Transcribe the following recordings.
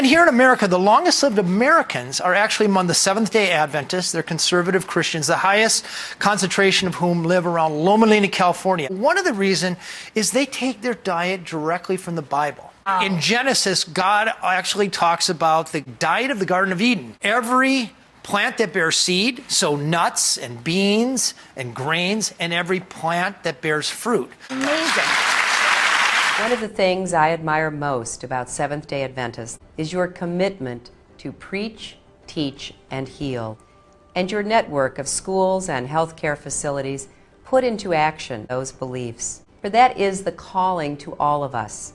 And here in America, the longest lived Americans are actually among the Seventh-day Adventists. They're conservative Christians, the highest concentration of whom live around Loma Linda, California. One of the reasons is they take their diet directly from the Bible. In Genesis, God actually talks about the diet of the Garden of Eden. Every plant that bears seed, so nuts and beans and grains, and every plant that bears fruit. Amazing. One of the things I admire most about Seventh-day Adventists is your commitment to preach, teach, and heal, and your network of schools and healthcare facilities put into action those beliefs. For that is the calling to all of us,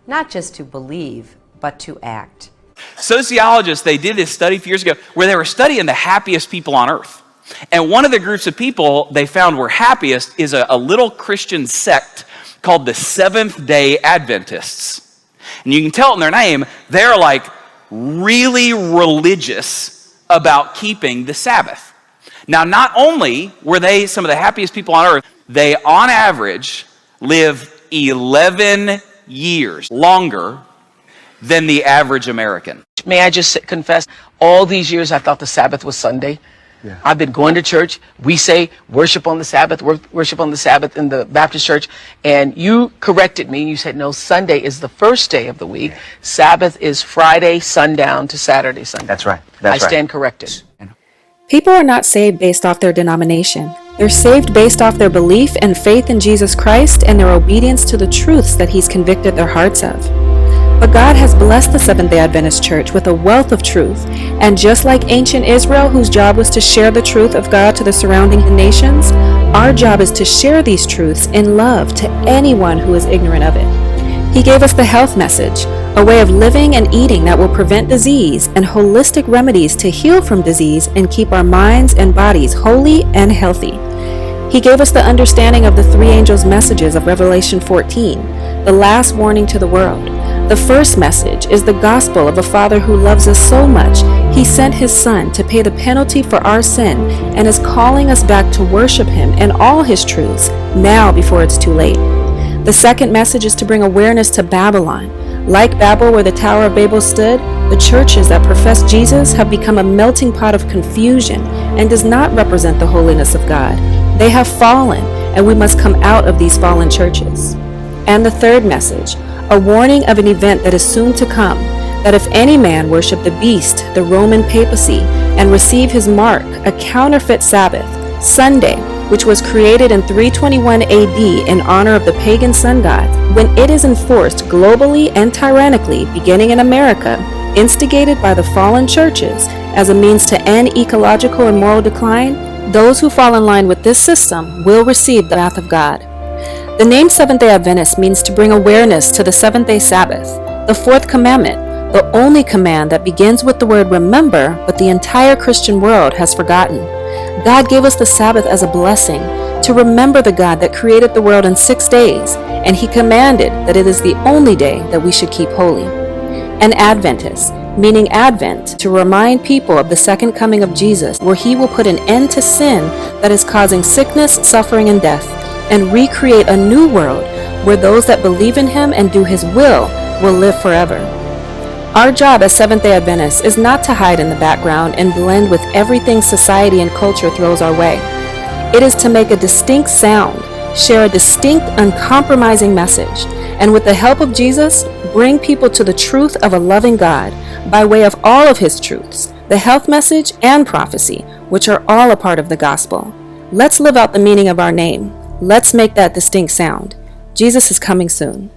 not just to believe, but to act. Sociologists, they did this study a few years ago where they were studying the happiest people on earth. And one of the groups of people they found were happiest is a little Christian sect called the Seventh-day Adventists. And you can tell in their name, they're like really religious about keeping the Sabbath. Now, not only were they some of the happiest people on earth, they on average live 11 years longer than the average American. May I just confess, all these years I thought the Sabbath was Sunday. Yeah. I've been going to church. We say worship on the Sabbath, worship on the Sabbath in the Baptist church. And you corrected me. You said, no, Sunday is the first day of the week. Yeah. Sabbath is Friday sundown to Saturday sundown. That's right. I stand corrected. People are not saved based off their denomination. They're saved based off their belief and faith in Jesus Christ and their obedience to the truths that He's convicted their hearts of. But God has blessed the Seventh-day Adventist Church with a wealth of truth, and just like ancient Israel, whose job was to share the truth of God to the surrounding nations, our job is to share these truths in love to anyone who is ignorant of it. He gave us the health message, a way of living and eating that will prevent disease, and holistic remedies to heal from disease and keep our minds and bodies holy and healthy. He gave us the understanding of the three angels' messages of Revelation 14, the last warning to the world. The first message is the gospel of a Father who loves us so much, He sent His Son to pay the penalty for our sin and is calling us back to worship Him and all His truths now before it's too late. The second message is to bring awareness to Babylon. Like Babel, where the Tower of Babel stood, the churches that profess Jesus have become a melting pot of confusion and does not represent the holiness of God. They have fallen, and we must come out of these fallen churches. And the third message, a warning of an event that is soon to come, that if any man worship the beast, the Roman papacy, and receive his mark, a counterfeit Sabbath, Sunday, which was created in 321 AD in honor of the pagan sun god, when it is enforced globally and tyrannically, beginning in America, instigated by the fallen churches as a means to end ecological and moral decline, those who fall in line with this system will receive the wrath of God. The name Seventh-day Adventist means to bring awareness to the seventh-day Sabbath, the fourth commandment, the only command that begins with the word remember, but the entire Christian world has forgotten. God gave us the Sabbath as a blessing, to remember the God that created the world in 6 days, and He commanded that it is the only day that we should keep holy. An Adventist, meaning Advent, to remind people of the second coming of Jesus, where He will put an end to sin that is causing sickness, suffering, and death, and recreate a new world where those that believe in Him and do His will live forever. Our job as Seventh-day Adventists is not to hide in the background and blend with everything society and culture throws our way. It is to make a distinct sound, share a distinct, uncompromising message, and with the help of Jesus, bring people to the truth of a loving God by way of all of His truths, the health message and prophecy, which are all a part of the gospel. Let's live out the meaning of our name. Let's make that distinct sound. Jesus is coming soon.